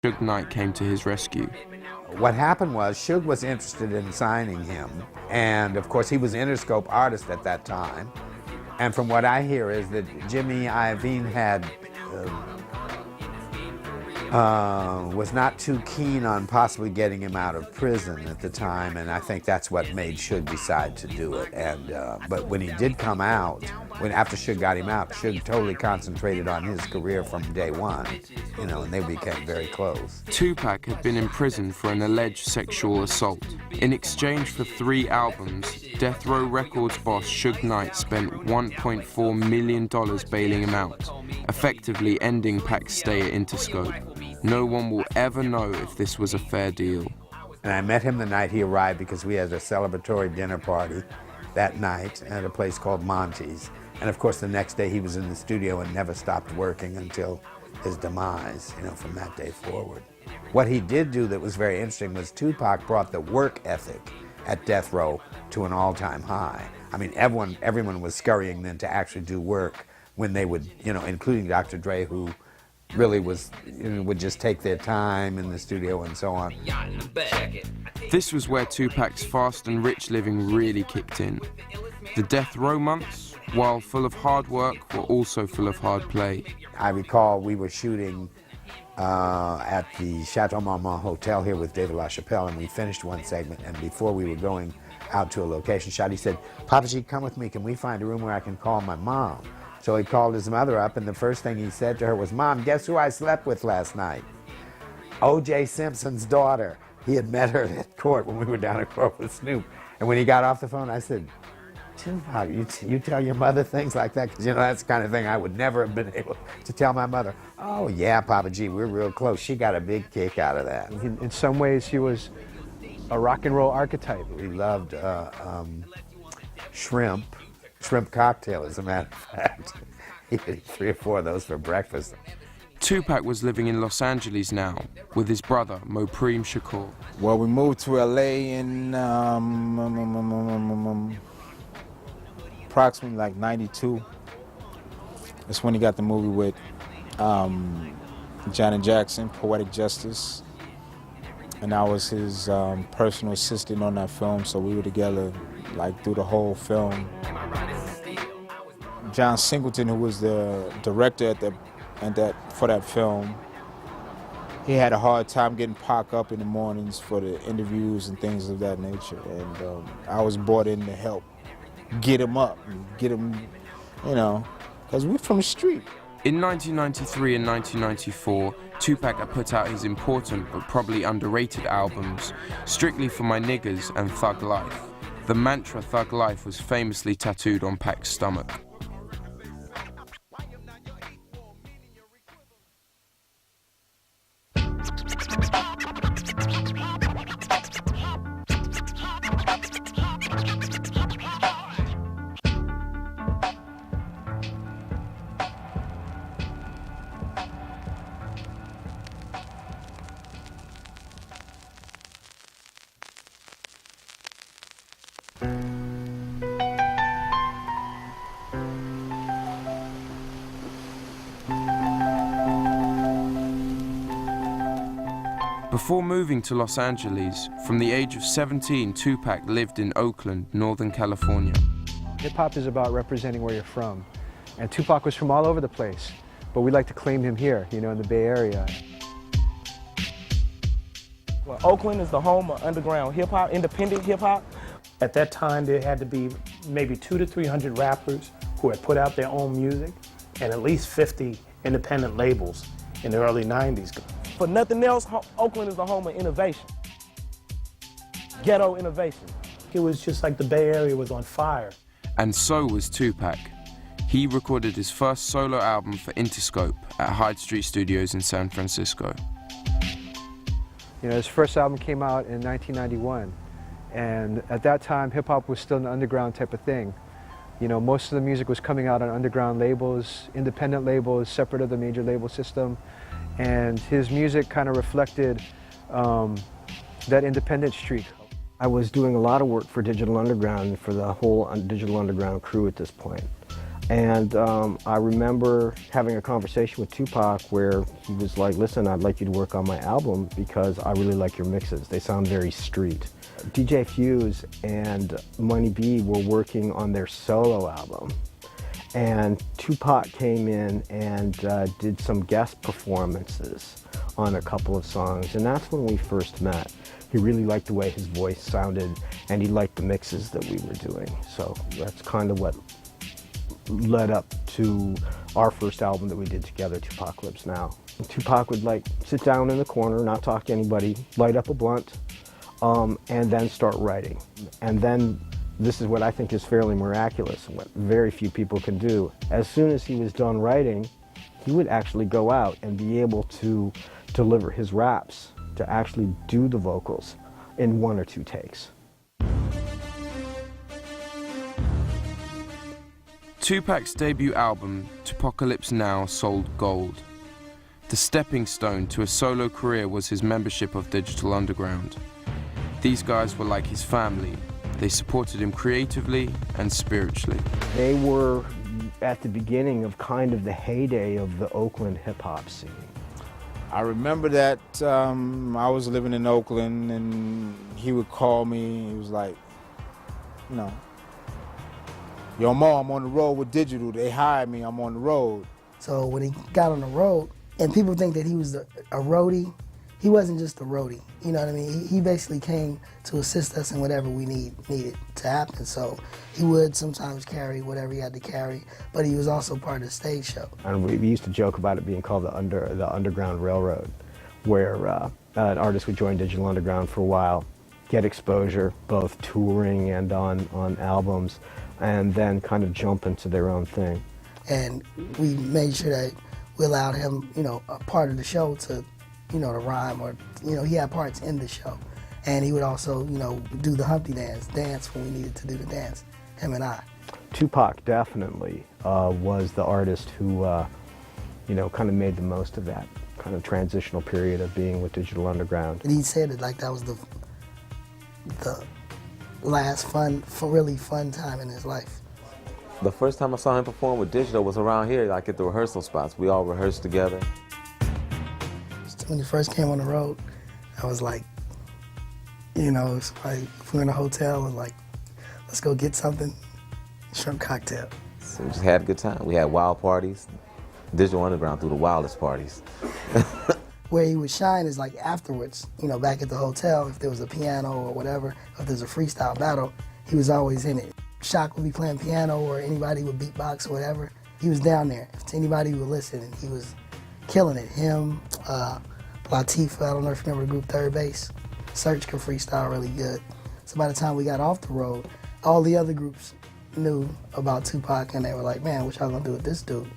Suge Knight came to his rescue. What happened was Suge was interested in signing him, and of course he was an Interscope artist at that time. And from what I hear is that Jimmy Iovine was not too keen on possibly getting him out of prison at the time, and I think that's what made Suge decide to do it. And but when he did come out, after Suge got him out, Suge totally concentrated on his career from day one, you know, and they became very close. Tupac had been in prison for an alleged sexual assault. In exchange for 3 albums, Death Row Records boss Suge Knight spent $1.4 million bailing him out, effectively ending Pac's stay at Interscope. No one will ever know if this was a fair deal. And I met him the night he arrived because we had a celebratory dinner party that night at a place called Monty's. And of course the next day he was in the studio and never stopped working until his demise, you know, from that day forward. What he did do that was very interesting was Tupac brought the work ethic at Death Row to an all-time high. I mean, everyone was scurrying then to actually do work when they would, you know, including Dr. Dre, who really was, you know, would just take their time in the studio and so on. This was where Tupac's fast and rich living really kicked in. The Death Row months, while full of hard work, were also full of hard play. I recall we were shooting at the Chateau Marmont Hotel here with David LaChapelle, and we finished one segment, and before we were going out to a location shot, he said, "Papa G, come with me, can we find a room where I can call my mom?" So he called his mother up, and the first thing he said to her was, "Mom, guess who I slept with last night? O.J. Simpson's daughter." He had met her at court when we were down at court with Snoop. And when he got off the phone, I said, "Tupac, you tell your mother things like that?" Because, you know, that's the kind of thing I would never have been able to tell my mother. "Oh, yeah, Papa G, we're real close." She got a big kick out of that. In some ways, he was a rock and roll archetype. We loved shrimp cocktail, as a matter of fact. He ate 3 or 4 of those for breakfast. Tupac was living in Los Angeles now with his brother, Mopreme Shakur. Well, we moved to LA in approximately like 92. That's when he got the movie with Janet Jackson, Poetic Justice. And I was his personal assistant on that film, so we were together like through the whole film. John Singleton, who was the director for that film, he had a hard time getting Pac up in the mornings for the interviews and things of that nature. And I was brought in to help get him up and get him, you know, because we're from the street. In 1993 and 1994, Tupac had put out his important but probably underrated albums, Strictly for My Niggas and Thug Life. The mantra Thug Life was famously tattooed on Pac's stomach. Before moving to Los Angeles, from the age of 17, Tupac lived in Oakland, Northern California. Hip-hop is about representing where you're from. And Tupac was from all over the place, but we like to claim him here, you know, in the Bay Area. Well, Oakland is the home of underground hip-hop, independent hip-hop. At that time, there had to be maybe 200 to 300 rappers who had put out their own music, and at least 50 independent labels in the early 90s. For nothing else, Oakland is the home of innovation. Ghetto innovation. It was just like the Bay Area was on fire. And so was Tupac. He recorded his first solo album for Interscope at Hyde Street Studios in San Francisco. You know, his first album came out in 1991, and at that time, hip-hop was still an underground type of thing. You know, most of the music was coming out on underground labels, independent labels, separate of the major label system, and his music kind of reflected that independent streak. I was doing a lot of work for Digital Underground and for the whole Digital Underground crew at this point. And I remember having a conversation with Tupac where he was like, listen, I'd like you to work on my album because I really like your mixes. They sound very street. DJ Fuse and Money B were working on their solo album. And Tupac came in and did some guest performances on a couple of songs. And that's when we first met. He really liked the way his voice sounded, and he liked the mixes that we were doing. So that's kind of what led up to our first album that we did together, Tupac Lives Now. Tupac would like sit down in the corner, not talk to anybody, light up a blunt, and then start writing. And then this is what I think is fairly miraculous and what very few people can do. As soon as he was done writing, he would actually go out and be able to deliver his raps, to actually do the vocals in 1 or 2 takes. Tupac's debut album, Tupacalypse Now, sold gold. The stepping stone to a solo career was his membership of Digital Underground. These guys were like his family. They supported him creatively and spiritually. They were at the beginning of kind of the heyday of the Oakland hip-hop scene. I remember that I was living in Oakland and he would call me. He was like, you know, yo, Mo, I'm on the road with Digital. They hired me, I'm on the road. So when he got on the road, and people think that he was a roadie, he wasn't just a roadie, you know what I mean? He basically came to assist us in whatever we needed to happen. So he would sometimes carry whatever he had to carry, but he was also part of the stage show. And we used to joke about it being called the Underground Railroad, where an artist would join Digital Underground for a while, get exposure, both touring and on albums, and then kind of jump into their own thing. And we made sure that we allowed him, you know, a part of the show to, you know, to rhyme, or, you know, he had parts in the show. And he would also, you know, do the Humpty dance when we needed to do the dance, him and I. Tupac definitely was the artist who, you know, kind of made the most of that kind of transitional period of being with Digital Underground. And he said it like that was the last really fun time in his life. The first time I saw him perform with Digital was around here, like at the rehearsal spots. We all rehearsed together. When he first came on the road, I was like, you know, it's like if we're in a hotel and like, let's go get something, shrimp cocktail. So we just had a good time. We had wild parties. Digital Underground threw the wildest parties. Where he would shine is like afterwards, you know, back at the hotel, if there was a piano or whatever, if there's a freestyle battle, he was always in it. Shock would be playing piano or anybody would beatbox or whatever. He was down there. If anybody would listen, and he was killing it. Him, Latifah, I don't know if you remember the group Third Base. Search could freestyle really good. So by the time we got off the road, all the other groups knew about Tupac and they were like, man, what y'all gonna do with this dude?